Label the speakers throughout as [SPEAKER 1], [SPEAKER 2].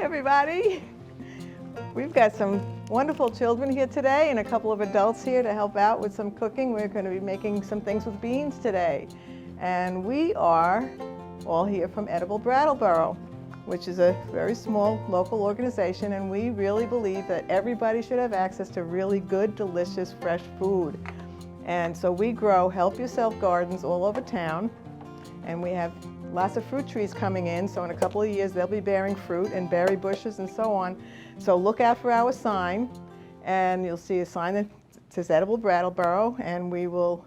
[SPEAKER 1] everybody. We've got some wonderful children here today and a couple of adults here to help out with some cooking. We're going to be making some things with beans today. And we are all here from Edible Brattleboro, which is a very small local organization, and we really believe that everybody should have access to really good, delicious, fresh food. And so we grow help yourself gardens all over town, and we have lots of fruit trees coming in, so in a couple of years they'll be bearing fruit and berry bushes and so on. So look out for our sign, and you'll see a sign that says Edible Brattleboro, and you'll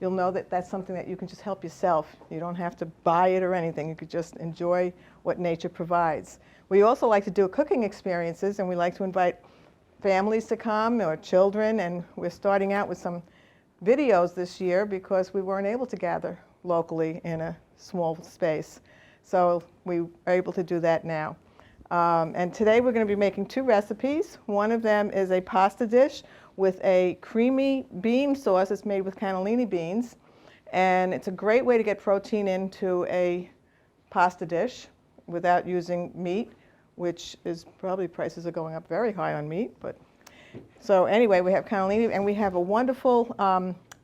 [SPEAKER 1] know that that's something that you can just help yourself. You don't have to buy it or anything. You could just enjoy what nature provides. We also like to do cooking experiences, and we like to invite families to come or children, and we're starting out with some videos this year because we weren't able to gather locally in a small space. So we are able to do that now. And today we're going to be making two recipes. One of them is a pasta dish with a creamy bean sauce. It's made with cannellini beans. And it's a great way to get protein into a pasta dish without using meat, which is probably prices are going up very high on meat. But so anyway, we have cannellini, and we have a wonderful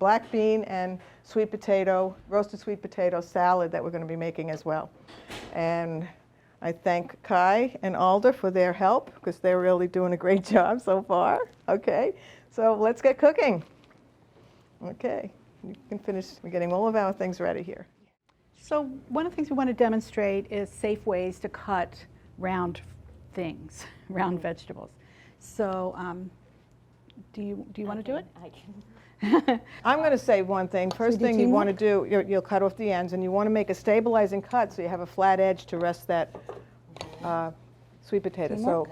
[SPEAKER 1] black bean and sweet potato, roasted sweet potato salad that we're going to be making as well. And I thank Kai and Alder for their help because they're really doing a great job so far. Okay, so let's get cooking. Okay, you can finish getting all of our things ready here.
[SPEAKER 2] So one of the things we want to demonstrate is safe ways to cut round things, round vegetables. So do you want to do it?
[SPEAKER 3] I can.
[SPEAKER 1] I'm going to say one thing. First thing you want to do, you'll cut off the ends, and you want to make a stabilizing cut so you have a flat edge to rest that sweet potato. So,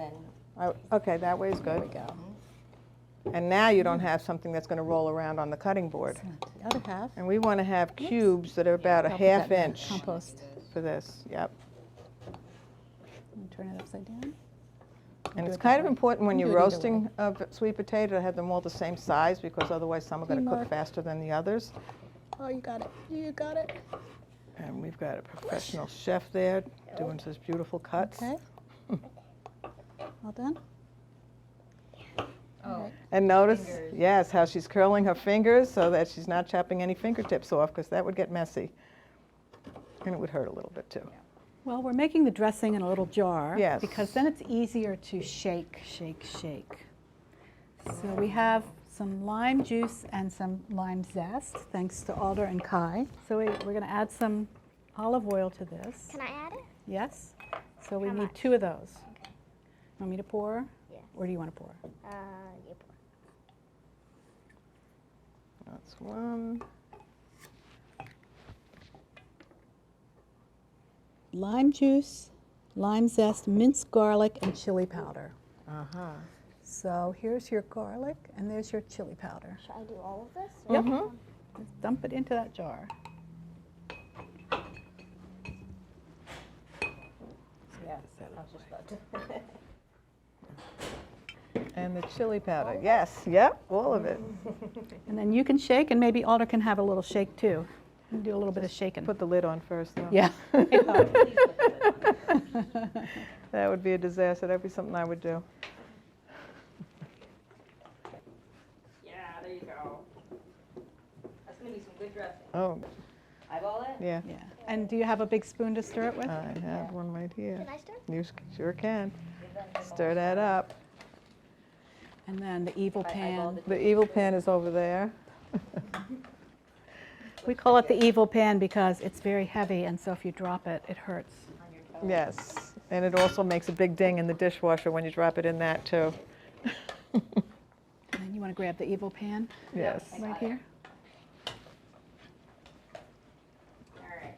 [SPEAKER 1] okay, that way is good.
[SPEAKER 2] There we go.
[SPEAKER 1] And now you don't have something that's going to roll around on the cutting board.
[SPEAKER 2] The other half.
[SPEAKER 1] And we want to have cubes that are about a half inch
[SPEAKER 2] Compost.
[SPEAKER 1] for this. Yep.
[SPEAKER 2] Turn it upside down.
[SPEAKER 1] And it's kind of important when you're roasting a sweet potato to have them all the same size, because otherwise some are going to cook faster than the others.
[SPEAKER 2] Oh, you got it. You got it.
[SPEAKER 1] And we've got a professional chef there doing such beautiful cuts.
[SPEAKER 2] Okay. All done?
[SPEAKER 3] Oh.
[SPEAKER 1] And notice,
[SPEAKER 3] Fingers.
[SPEAKER 1] yes, how she's curling her fingers so that she's not chopping any fingertips off, because that would get messy. And it would hurt a little bit too.
[SPEAKER 2] Well, we're making the dressing in a little jar.
[SPEAKER 1] Yes.
[SPEAKER 2] Because then it's easier to shake, shake, shake. So we have some lime juice and some lime zest, thanks to Alder and Kai. So we're going to add some olive oil to this.
[SPEAKER 3] Can I add it?
[SPEAKER 2] Yes. So we
[SPEAKER 3] How
[SPEAKER 2] need
[SPEAKER 3] much?
[SPEAKER 2] 2 of those.
[SPEAKER 3] Okay.
[SPEAKER 2] Want me to pour?
[SPEAKER 3] Yes.
[SPEAKER 2] Or do you want to pour?
[SPEAKER 3] You pour.
[SPEAKER 1] That's one.
[SPEAKER 2] Lime juice, lime zest, minced garlic, and chili powder.
[SPEAKER 1] Uh-huh.
[SPEAKER 2] So here's your garlic, and there's your chili powder.
[SPEAKER 3] Should I do all of this?
[SPEAKER 2] Yep.
[SPEAKER 1] Mhm.
[SPEAKER 2] Just dump it into that jar.
[SPEAKER 3] Yeah, I was just about to.
[SPEAKER 1] And the chili powder. Yes, yep, all of it.
[SPEAKER 2] And then you can shake, and maybe Alder can have a little shake too. And do a little bit of shaking.
[SPEAKER 1] Put the lid on first, though.
[SPEAKER 2] Yeah.
[SPEAKER 1] That would be a disaster. That'd be something I would do.
[SPEAKER 3] Yeah, there you go. That's going to be some good dressing.
[SPEAKER 1] Oh,
[SPEAKER 3] Eyeball it?
[SPEAKER 1] yeah.
[SPEAKER 2] Yeah. And do you have a big spoon to stir it with?
[SPEAKER 1] I have one right here.
[SPEAKER 3] Can I stir?
[SPEAKER 1] You sure can.
[SPEAKER 3] Give them the
[SPEAKER 1] Stir that up.
[SPEAKER 2] And then the evil
[SPEAKER 3] I
[SPEAKER 2] pan.
[SPEAKER 3] eyeballed it.
[SPEAKER 1] The evil pan is over there.
[SPEAKER 2] We call it the evil pan because it's very heavy, and so if you drop it, it hurts.
[SPEAKER 3] On your toe.
[SPEAKER 1] Yes, and it also makes a big ding in the dishwasher when you drop it in that, too.
[SPEAKER 2] And then you want to grab the evil pan
[SPEAKER 1] Yes.
[SPEAKER 2] right here.
[SPEAKER 3] All right.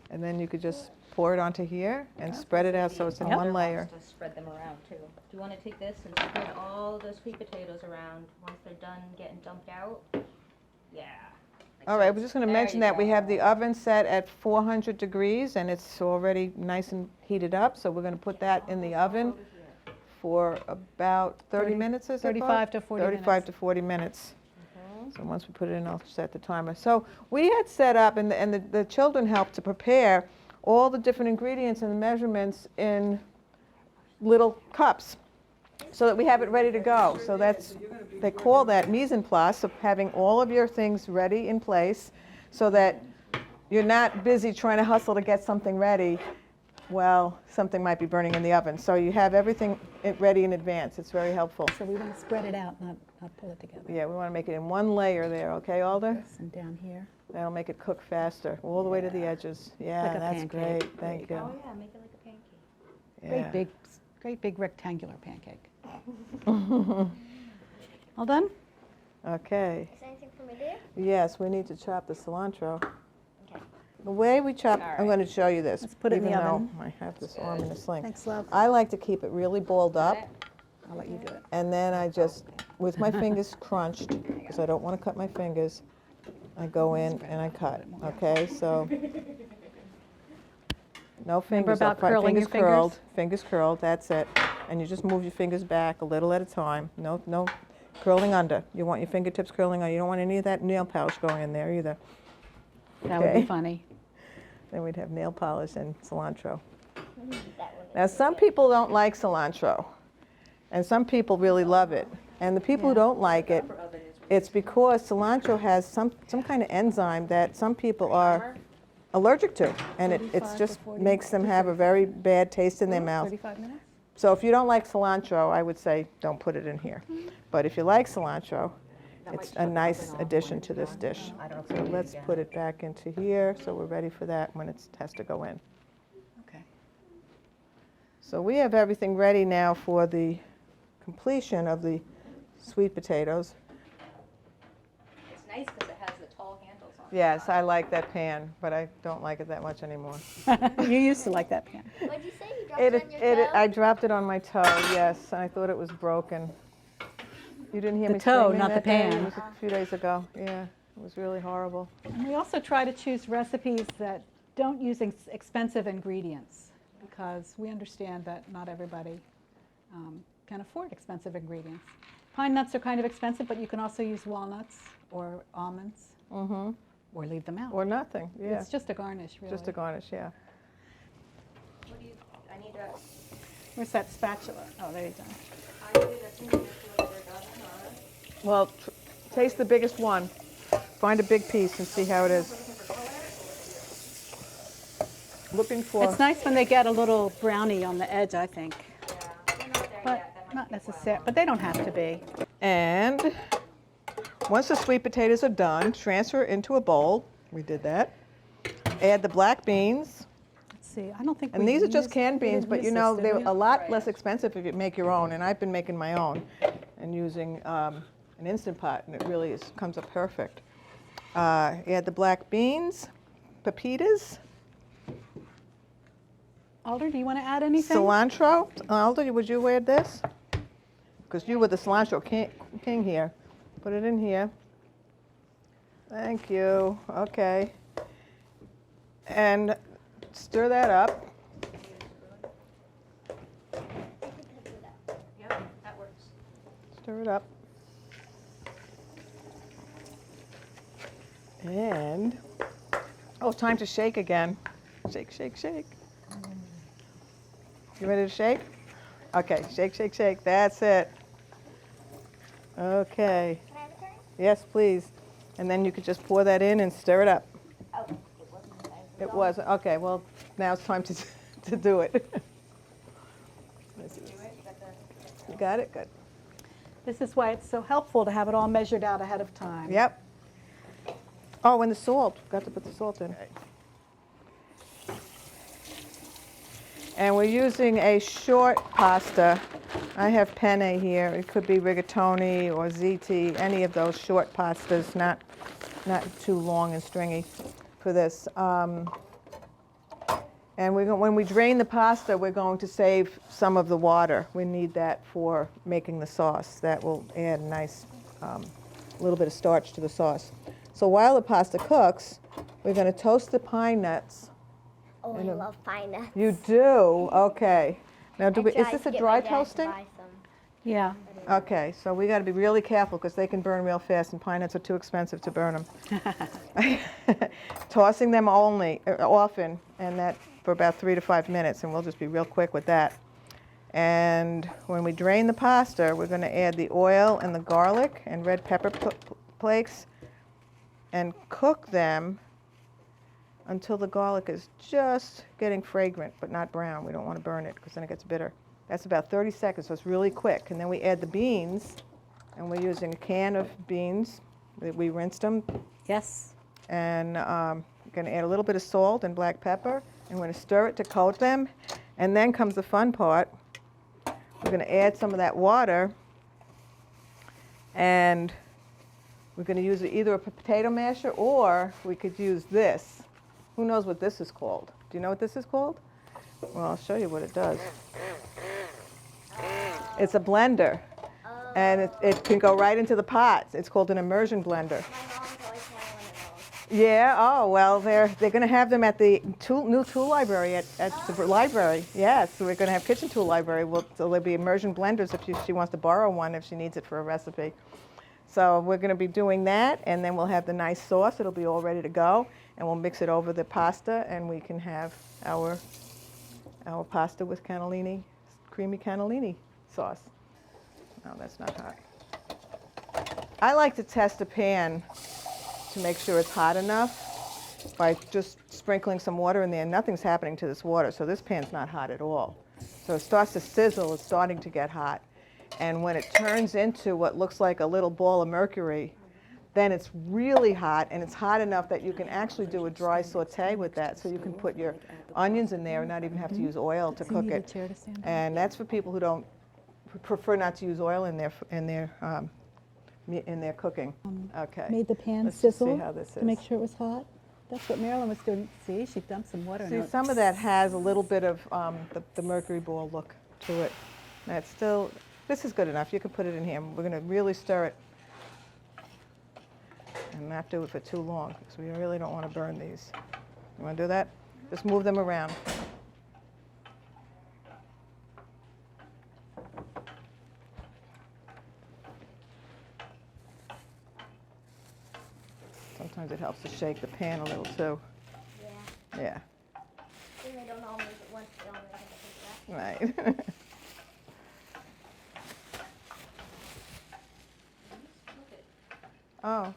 [SPEAKER 1] And then you could just pour it onto here and spread it out so it's in
[SPEAKER 2] Yep.
[SPEAKER 1] one layer.
[SPEAKER 3] To spread them around too. Do you want to take this and spread all the sweet potatoes around once they're done getting dumped out? Yeah. Like
[SPEAKER 1] All right,
[SPEAKER 3] so.
[SPEAKER 1] we're just going to
[SPEAKER 3] There
[SPEAKER 1] mention
[SPEAKER 3] you
[SPEAKER 1] that we have
[SPEAKER 3] go.
[SPEAKER 1] the oven set at 400 degrees, and it's already nice and heated up, so we're going to put that in the oven
[SPEAKER 3] Over here.
[SPEAKER 1] for about 30 minutes, is it, Bob?
[SPEAKER 2] 35 to 40 minutes.
[SPEAKER 1] 35 to 40 minutes. So once we put it in, I'll set the timer. So we had set up, and the children helped to prepare all the different ingredients and the measurements in little cups so that we have it ready to go. So they call that mise en place, of having all of your things ready in place so that you're not busy trying to hustle to get something ready. Well, something might be burning in the oven. So you have everything ready in advance. It's very helpful.
[SPEAKER 2] So we want to spread it out, not pull it together.
[SPEAKER 1] Yeah, we want to make it in one layer there, okay, Alder?
[SPEAKER 2] This and down here.
[SPEAKER 1] That'll make it cook faster, all the way to the edges. Yeah,
[SPEAKER 2] Like a
[SPEAKER 1] that's
[SPEAKER 2] pancake.
[SPEAKER 1] great. Thank you.
[SPEAKER 3] Oh yeah, make it like a pancake.
[SPEAKER 1] Yeah.
[SPEAKER 2] Great big rectangular pancake. All done?
[SPEAKER 1] Okay.
[SPEAKER 4] Is there anything for me to do?
[SPEAKER 1] Yes, we need to chop the cilantro.
[SPEAKER 4] Okay.
[SPEAKER 1] The way we chop,
[SPEAKER 3] All
[SPEAKER 1] I'm
[SPEAKER 3] right.
[SPEAKER 1] going to show you this.
[SPEAKER 2] Let's put it in the
[SPEAKER 1] even though
[SPEAKER 2] oven.
[SPEAKER 1] I have this arm in a sling.
[SPEAKER 2] Thanks, love.
[SPEAKER 1] I like to keep it really balled up,
[SPEAKER 2] I'll let you do it.
[SPEAKER 1] and then I just, with my fingers crunched, because I don't want to cut my fingers, I go in and I cut. Okay, so no fingers
[SPEAKER 2] about
[SPEAKER 1] up front,
[SPEAKER 2] curling your fingers?
[SPEAKER 1] curled, fingers curled. That's it. And you just move your fingers back a little at a time. No curling under. You want your fingertips curling under. You don't want any of that nail polish going in there either.
[SPEAKER 2] That would
[SPEAKER 1] Okay.
[SPEAKER 2] be funny.
[SPEAKER 1] Then we'd have nail polish and cilantro.
[SPEAKER 4] That one.
[SPEAKER 1] Now, some people don't like cilantro, and some people really love it. And the people who don't like it, it's because cilantro has some kind of enzyme that some people are allergic to, and it
[SPEAKER 2] 35 to
[SPEAKER 1] just
[SPEAKER 2] 40
[SPEAKER 1] makes them have a very bad taste in their mouth.
[SPEAKER 2] 35 minutes?
[SPEAKER 1] So if you don't like cilantro, I would say don't put it in here. But if you like cilantro, it's a nice addition to this dish. So let's put it back into here, so we're ready for that when it has to go in.
[SPEAKER 2] Okay.
[SPEAKER 1] So we have everything ready now for the completion of the sweet potatoes.
[SPEAKER 3] It's nice because it has the tall handles on it.
[SPEAKER 1] Yes, I like that pan, but I don't like it that much anymore.
[SPEAKER 2] You used to like that pan.
[SPEAKER 4] What'd you say? You dropped it on your toe?
[SPEAKER 1] I dropped it on my toe, yes, and I thought it was broken. You didn't hear
[SPEAKER 2] The
[SPEAKER 1] me
[SPEAKER 2] toe,
[SPEAKER 1] screaming
[SPEAKER 2] not the
[SPEAKER 1] that day?
[SPEAKER 2] pan.
[SPEAKER 1] It was a few days ago, yeah. It was really horrible.
[SPEAKER 2] And we also try to choose recipes that don't use expensive ingredients because we understand that not everybody can afford expensive ingredients. Pine nuts are kind of expensive, but you can also use walnuts or almonds
[SPEAKER 1] Mm-hmm.
[SPEAKER 2] or leave them out.
[SPEAKER 1] Or nothing, yeah.
[SPEAKER 2] It's just a garnish, really.
[SPEAKER 1] Just a garnish, yeah.
[SPEAKER 3] What do you, I need to,
[SPEAKER 2] Where's that spatula? Oh, there you go.
[SPEAKER 3] I need to finish whatever they're done, or?
[SPEAKER 1] Well, taste the biggest one. Find a big piece and see how it is. Looking for,
[SPEAKER 2] It's nice when they get a little brownie on the edge, I think.
[SPEAKER 3] Yeah, they're not there
[SPEAKER 2] But
[SPEAKER 3] yet. That might
[SPEAKER 2] not
[SPEAKER 3] take a while.
[SPEAKER 2] necessarily, but they don't have to be.
[SPEAKER 1] and once the sweet potatoes are done, transfer into a bowl. We did that. Add the black beans.
[SPEAKER 2] Let's see, I don't think
[SPEAKER 1] And
[SPEAKER 2] we
[SPEAKER 1] these are just
[SPEAKER 2] used-
[SPEAKER 1] canned
[SPEAKER 2] we
[SPEAKER 1] beans,
[SPEAKER 2] didn't
[SPEAKER 1] but
[SPEAKER 2] use
[SPEAKER 1] you
[SPEAKER 2] this,
[SPEAKER 1] know,
[SPEAKER 2] did
[SPEAKER 1] they're
[SPEAKER 2] we?
[SPEAKER 1] a lot
[SPEAKER 3] Right.
[SPEAKER 1] less expensive if you make your own. And I've been making my own and using an Instant Pot, and it really comes up perfect. Add the black beans, pepitas,
[SPEAKER 2] Alder, do you want to add anything?
[SPEAKER 1] cilantro. Aldo, would you add this? Because you were the cilantro king here. Put it in here. Thank you. Okay. And stir that up.
[SPEAKER 3] Yep, that works.
[SPEAKER 1] Stir it up. And, oh, time to shake again. Shake, shake, shake. You ready to shake? Okay, shake, shake, shake. That's it. Okay.
[SPEAKER 4] Can I have a turn?
[SPEAKER 1] Yes, please. And then you could just pour that in and stir it up.
[SPEAKER 4] Oh, it wasn't as I
[SPEAKER 1] It was, okay, well, now it's time to do it. You got it? Good.
[SPEAKER 2] This is why it's so helpful to have it all measured out ahead of time.
[SPEAKER 1] Yep. Oh, and the salt. Got to put the salt in. And we're using a short pasta. I have penne here. It could be rigatoni or ziti, any of those short pastas, not too long and stringy for this. And when we drain the pasta, we're going to save some of the water. We need that for making the sauce. That will add a nice little bit of starch to the sauce. So while the pasta cooks, we're going to toast the pine nuts.
[SPEAKER 4] Oh, I love pine nuts.
[SPEAKER 1] You do? Okay. Now,
[SPEAKER 4] I
[SPEAKER 1] is
[SPEAKER 4] tried
[SPEAKER 1] this
[SPEAKER 4] to
[SPEAKER 1] a
[SPEAKER 4] get
[SPEAKER 1] dry
[SPEAKER 4] my dad to
[SPEAKER 1] toasting?
[SPEAKER 4] buy some.
[SPEAKER 2] Yeah.
[SPEAKER 1] Okay, so we got to be really careful because they can burn real fast, and pine nuts are too expensive to burn them. Tossing them often, and that for about 3 to 5 minutes, and we'll just be real quick with that. And when we drain the pasta, we're going to add the oil and the garlic and red pepper flakes and cook them until the garlic is just getting fragrant but not brown. We don't want to burn it because then it gets bitter. That's about 30 seconds, so it's really quick. And then we add the beans, and we're using a can of beans. We rinsed them.
[SPEAKER 2] Yes.
[SPEAKER 1] And we're going to add a little bit of salt and black pepper, and we're going to stir it to coat them. And then comes the fun part. We're going to add some of that water, and we're going to use either a potato masher or we could use this. Who knows what this is called? Do you know what this is called? Well, I'll show you what it does. It's a blender, and it can go right into the pot. It's called an immersion blender.
[SPEAKER 4] My mom's always had one of those.
[SPEAKER 1] Yeah, oh, well, they're going to have them at the new tool library at the library. Yes, so we're going to have kitchen tool library. So there'll be immersion blenders if she wants to borrow one, if she needs it for a recipe. So we're going to be doing that, and then we'll have the nice sauce. It'll be all ready to go, and we'll mix it over the pasta, and we can have our pasta with cannellini, creamy cannellini sauce. No, that's not hot. I like to test a pan to make sure it's hot enough by just sprinkling some water in there. Nothing's happening to this water, so this pan's not hot at all. So it starts to sizzle, it's starting to get hot. And when it turns into what looks like a little ball of mercury, then it's really hot, and it's hot enough that you can actually do a dry saute with that. So you can put your onions in there and not even have to use oil to cook it. And that's for people who prefer not to use oil in their cooking. Okay.
[SPEAKER 2] Made the pan
[SPEAKER 1] Let's just see
[SPEAKER 2] sizzle
[SPEAKER 1] how this
[SPEAKER 2] to
[SPEAKER 1] is.
[SPEAKER 2] make sure it was hot. That's what Marilyn was doing. See, she dumped some water in
[SPEAKER 1] See,
[SPEAKER 2] it.
[SPEAKER 1] some of that has a little bit of the mercury ball look to it. That's still, this is good enough. You can put it in here. We're going to really stir it and not do it for too long because we really don't want to burn these. You want to do that? Just move them around. Sometimes it helps to shake the pan a little too.
[SPEAKER 4] Yeah.
[SPEAKER 1] Yeah,
[SPEAKER 4] Then they don't all make it once, they only make it like that.
[SPEAKER 1] right. Oh,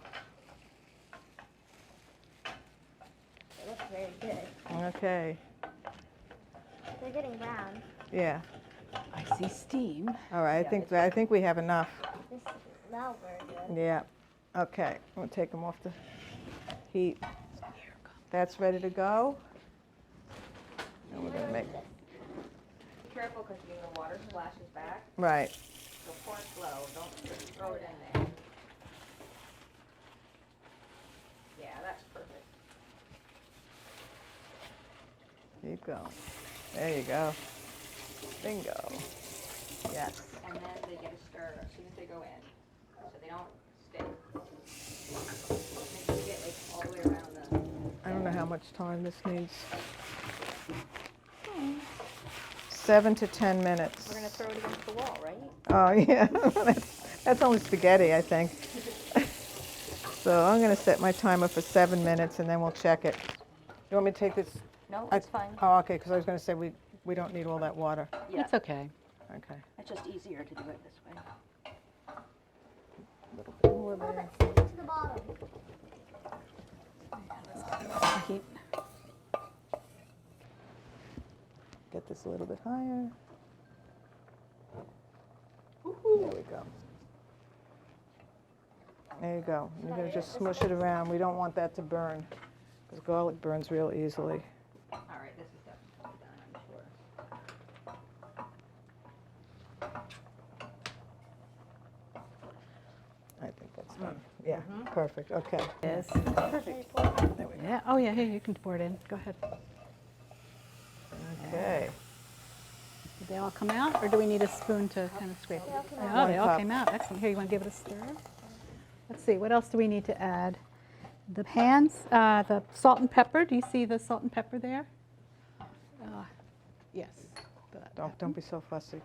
[SPEAKER 4] It looks very good.
[SPEAKER 1] okay.
[SPEAKER 4] They're getting brown.
[SPEAKER 1] Yeah.
[SPEAKER 2] I see steam.
[SPEAKER 1] All right. I think we have enough.
[SPEAKER 4] This smells very good.
[SPEAKER 1] Yeah. Okay. We'll take them off the heat. That's ready to go. And we're gonna make.
[SPEAKER 3] Be careful because the water splashes back.
[SPEAKER 1] Right.
[SPEAKER 3] So pour it slow. Don't just throw it in there. Yeah, that's perfect.
[SPEAKER 1] Keep going. There you go. Bingo. Yes.
[SPEAKER 3] And then they get a stir as soon as they go in, so they don't stick. Make sure you get like all the way around the.
[SPEAKER 1] I don't know how much time this needs. 7 to 10 minutes.
[SPEAKER 3] We're gonna throw it against the wall, right?
[SPEAKER 1] Oh, yeah. That's only spaghetti, I think. So I'm going to set my timer for 7 minutes, and then we'll check it. You want me to take this?
[SPEAKER 3] No, it's fine.
[SPEAKER 1] Oh, okay, because I was going to say we don't need all that water.
[SPEAKER 3] Yeah,
[SPEAKER 2] It's okay.
[SPEAKER 1] Okay.
[SPEAKER 3] it's just easier to do it this way.
[SPEAKER 1] A little bit more there.
[SPEAKER 4] Perfect. To the bottom.
[SPEAKER 2] Heat.
[SPEAKER 1] Get this a little bit higher. There we go. There you go. You're going to just smush it around. We don't want that to burn because garlic burns real easily.
[SPEAKER 3] All right, this is definitely done, I'm sure.
[SPEAKER 1] I think that's done. Yeah, perfect. Okay.
[SPEAKER 2] Yes.
[SPEAKER 1] Perfect. There we go.
[SPEAKER 2] Yeah. Oh, yeah. Here, you can pour it in. Go ahead.
[SPEAKER 1] Okay.
[SPEAKER 2] Did they all come out, or do we need a spoon to kind of scrape it?
[SPEAKER 4] all came
[SPEAKER 2] Oh, they
[SPEAKER 1] One
[SPEAKER 2] all
[SPEAKER 1] cup.
[SPEAKER 2] came out. Excellent. Here, you want to give it a stir? Let's see. What else do we need to add? The pans, the salt and pepper. Do you see the salt and pepper there? Yes.
[SPEAKER 1] Don't be so fussy.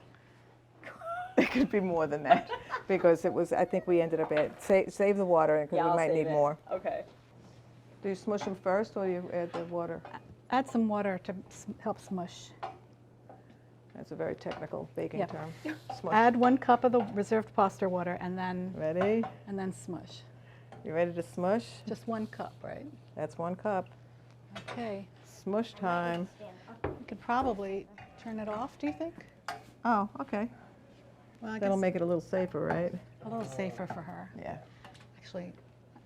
[SPEAKER 1] It could be more than that because it was. I think we ended up at save the water because we might need more.
[SPEAKER 3] Okay.
[SPEAKER 1] Do you smush them first or you add the water?
[SPEAKER 2] add some water to help smush.
[SPEAKER 1] That's a very technical baking
[SPEAKER 2] Yep.
[SPEAKER 1] term. Smush.
[SPEAKER 2] Add 1 cup of the reserved pasta water and then
[SPEAKER 1] Ready?
[SPEAKER 2] smush.
[SPEAKER 1] You ready to smush?
[SPEAKER 2] Just 1 cup, right?
[SPEAKER 1] That's 1 cup.
[SPEAKER 2] Okay.
[SPEAKER 1] Smush time.
[SPEAKER 4] Stand up.
[SPEAKER 2] You could probably turn it off, do you think?
[SPEAKER 1] Oh, okay.
[SPEAKER 2] Well, I
[SPEAKER 1] That'll
[SPEAKER 2] guess
[SPEAKER 1] make it a little safer, right?
[SPEAKER 2] a little safer for her.
[SPEAKER 1] Yeah.
[SPEAKER 2] Actually,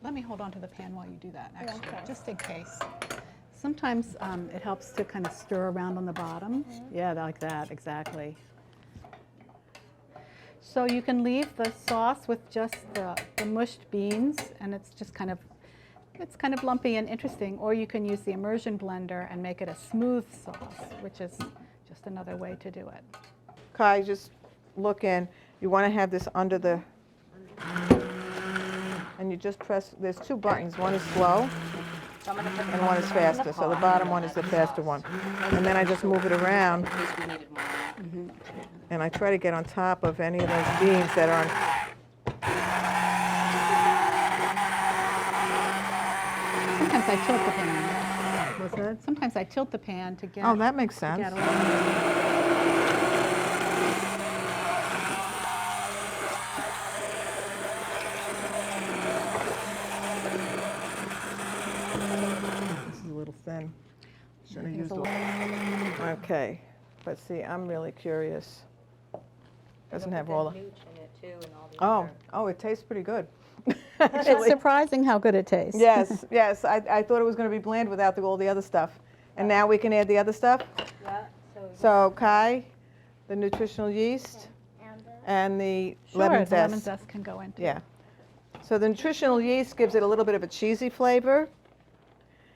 [SPEAKER 2] let me hold on to the pan while you do that, actually,
[SPEAKER 4] okay.
[SPEAKER 2] just in case. Sometimes it helps to kind of stir around on the bottom. Yeah, like that, exactly. So you can leave the sauce with just the mushed beans, and it's just kind of lumpy and interesting, or you can use the immersion blender and make it a smooth sauce, which is just another way to do it.
[SPEAKER 1] Kai, just look in. You want to have this under the, and you just press, there's 2 buttons. One is slow
[SPEAKER 3] So I'm gonna put the
[SPEAKER 1] and one is
[SPEAKER 3] pasta in
[SPEAKER 1] faster. So the
[SPEAKER 3] pot.
[SPEAKER 1] bottom one is the faster one. And then I just move it around
[SPEAKER 3] In case we needed more.
[SPEAKER 1] and I try to get on top of any of those beans that are on.
[SPEAKER 2] Sometimes I tilt the pan.
[SPEAKER 1] What's that?
[SPEAKER 2] Sometimes I tilt the pan to get,
[SPEAKER 1] Oh, that makes
[SPEAKER 2] to
[SPEAKER 1] sense.
[SPEAKER 2] get a little.
[SPEAKER 1] This is a little thin. Should have
[SPEAKER 2] think it's
[SPEAKER 1] used
[SPEAKER 2] a
[SPEAKER 1] a. Okay, but see, I'm really curious. Doesn't have all the.
[SPEAKER 3] Nooch in it too and all the
[SPEAKER 1] Oh,
[SPEAKER 3] other-
[SPEAKER 1] oh, it tastes pretty good.
[SPEAKER 2] It's
[SPEAKER 1] Actually.
[SPEAKER 2] surprising how good it tastes.
[SPEAKER 1] Yes, yes. I thought it was going to be bland without all the other stuff. And now we can add the other stuff.
[SPEAKER 3] Yeah,
[SPEAKER 1] So Kai, the nutritional yeast,
[SPEAKER 4] And
[SPEAKER 1] and the
[SPEAKER 2] Sure,
[SPEAKER 1] lemon
[SPEAKER 2] the lemon
[SPEAKER 1] zest.
[SPEAKER 2] zest can go into
[SPEAKER 1] Yeah.
[SPEAKER 2] it.
[SPEAKER 1] So the nutritional yeast gives it a little bit of a cheesy flavor,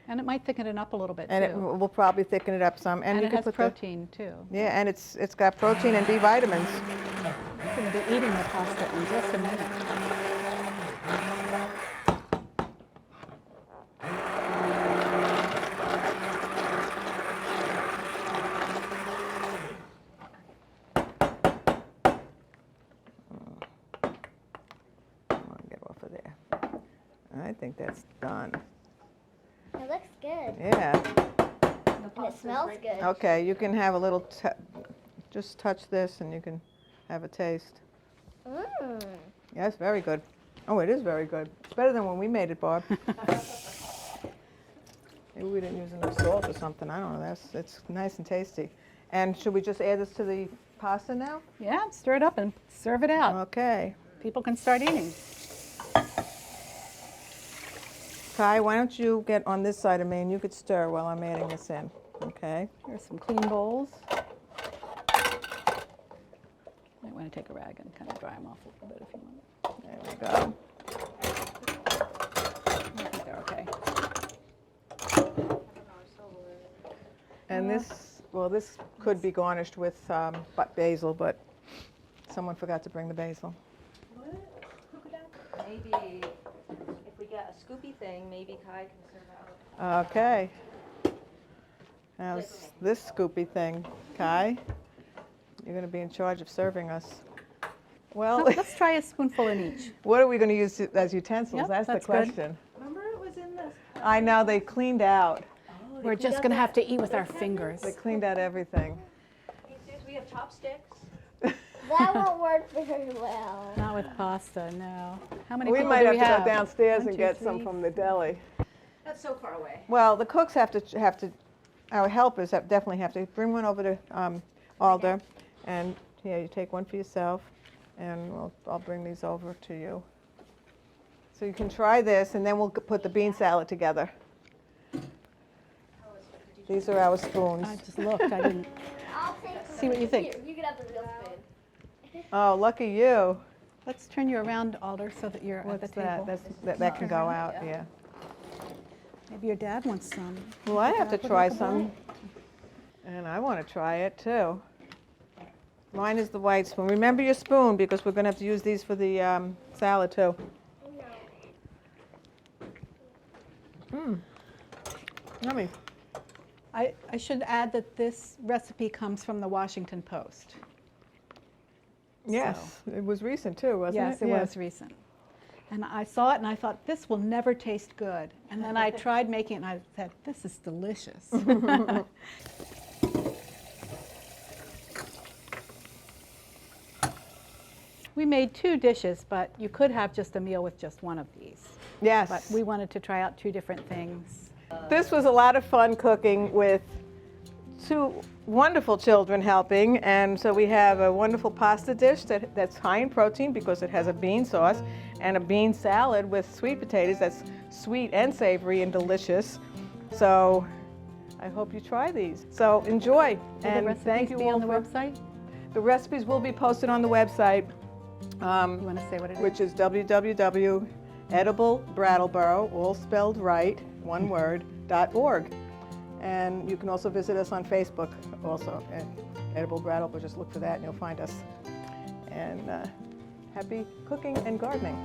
[SPEAKER 2] And it might thicken it up a little bit,
[SPEAKER 1] and it
[SPEAKER 2] too.
[SPEAKER 1] will probably thicken it up some.
[SPEAKER 2] And
[SPEAKER 1] you
[SPEAKER 2] it
[SPEAKER 1] can
[SPEAKER 2] has
[SPEAKER 1] put
[SPEAKER 2] protein, too.
[SPEAKER 1] yeah, and it's got protein and B vitamins.
[SPEAKER 2] I'm going to be eating the pasta in just a minute.
[SPEAKER 1] Come on, get off of there. I think that's done.
[SPEAKER 4] it looks good.
[SPEAKER 1] Yeah.
[SPEAKER 4] And it smells good.
[SPEAKER 1] Okay, you can have a little, just touch this and you can have a taste.
[SPEAKER 4] Mmm.
[SPEAKER 1] Yes, very good. Oh, it is very good. It's better than when we made it, Barb. Maybe we didn't use enough salt or something. I don't know. It's nice and tasty. And should we just add this to the pasta now?
[SPEAKER 2] Yeah, stir it up and serve it out.
[SPEAKER 1] Okay.
[SPEAKER 2] People can start eating.
[SPEAKER 1] Kai, why don't you get on this side of me and you could stir while I'm adding this in. Okay.
[SPEAKER 2] Here's some clean bowls. Might want to take a rag and kind of dry them off a little bit if you want.
[SPEAKER 1] There we go.
[SPEAKER 2] I think they're okay.
[SPEAKER 1] And this, well, this could be garnished with basil, but someone forgot to bring the basil.
[SPEAKER 3] Maybe if we get a scoopy thing, maybe Kai can serve out.
[SPEAKER 1] Okay. How's this scoopy thing, Kai? You're going to be in charge of serving us. Well,
[SPEAKER 2] Let's try a spoonful in each.
[SPEAKER 1] what are we going to use as utensils?
[SPEAKER 2] Yep,
[SPEAKER 1] that's
[SPEAKER 2] that's
[SPEAKER 1] the
[SPEAKER 2] good.
[SPEAKER 1] question.
[SPEAKER 3] Remember it was in this?
[SPEAKER 1] I know, they cleaned out.
[SPEAKER 2] We're just going to have to eat with our fingers.
[SPEAKER 1] They cleaned out everything.
[SPEAKER 3] We have chopsticks.
[SPEAKER 4] That won't work very well.
[SPEAKER 2] Not with pasta, no. How many
[SPEAKER 1] We
[SPEAKER 2] people
[SPEAKER 1] might
[SPEAKER 2] do
[SPEAKER 1] have
[SPEAKER 2] we
[SPEAKER 1] to
[SPEAKER 2] have?
[SPEAKER 1] go downstairs
[SPEAKER 2] 1,
[SPEAKER 1] and
[SPEAKER 2] 2,
[SPEAKER 1] get some
[SPEAKER 2] 3.
[SPEAKER 1] from the deli.
[SPEAKER 3] That's so far away.
[SPEAKER 1] Well, the cooks have to, our helpers definitely have to bring one over to Alder. And here, you take one for yourself, and I'll bring these over to you. So you can try this, and then we'll put the bean salad together. These are our spoons.
[SPEAKER 2] I just looked, I didn't.
[SPEAKER 4] I'll take
[SPEAKER 2] See what you think.
[SPEAKER 4] Here, you can have the real spoon.
[SPEAKER 1] Oh, lucky you.
[SPEAKER 2] Let's turn you around, Alder, so that you're
[SPEAKER 1] What's
[SPEAKER 2] at the
[SPEAKER 1] that?
[SPEAKER 2] table.
[SPEAKER 1] That can go out, yeah.
[SPEAKER 2] Maybe your dad wants some.
[SPEAKER 1] Well, I have to
[SPEAKER 2] Put it
[SPEAKER 1] try
[SPEAKER 2] in the bowl.
[SPEAKER 1] some, and I want to try it too. Mine is the white spoon. Remember your spoon, because we're going to have to use these for the salad too. Mmm, yummy.
[SPEAKER 2] I should add that this recipe comes from the Washington Post.
[SPEAKER 1] Yes, it was recent too, wasn't it?
[SPEAKER 2] Yes, it was recent. And I saw it and I thought, this will never taste good. And then I tried making it and I said, this is delicious. We made 2 dishes, but you could have just a meal with just one of these.
[SPEAKER 1] Yes.
[SPEAKER 2] But we wanted to try out 2 different things.
[SPEAKER 1] This was a lot of fun cooking with 2 wonderful children helping. And so we have a wonderful pasta dish that's high in protein because it has a bean sauce, and a bean salad with sweet potatoes that's sweet and savory and delicious. So I hope you try these. So enjoy.
[SPEAKER 2] Will the
[SPEAKER 1] And
[SPEAKER 2] recipes
[SPEAKER 1] thank you
[SPEAKER 2] be
[SPEAKER 1] all
[SPEAKER 2] on the
[SPEAKER 1] for-
[SPEAKER 2] website?
[SPEAKER 1] The recipes will be posted on the website,
[SPEAKER 2] You want to say what it is?
[SPEAKER 1] which is www.ediblebrattleboro, all spelled right, one word, .org. And you can also visit us on Facebook also, at Edible Brattleboro. Just look for that and you'll find us. And happy cooking and gardening.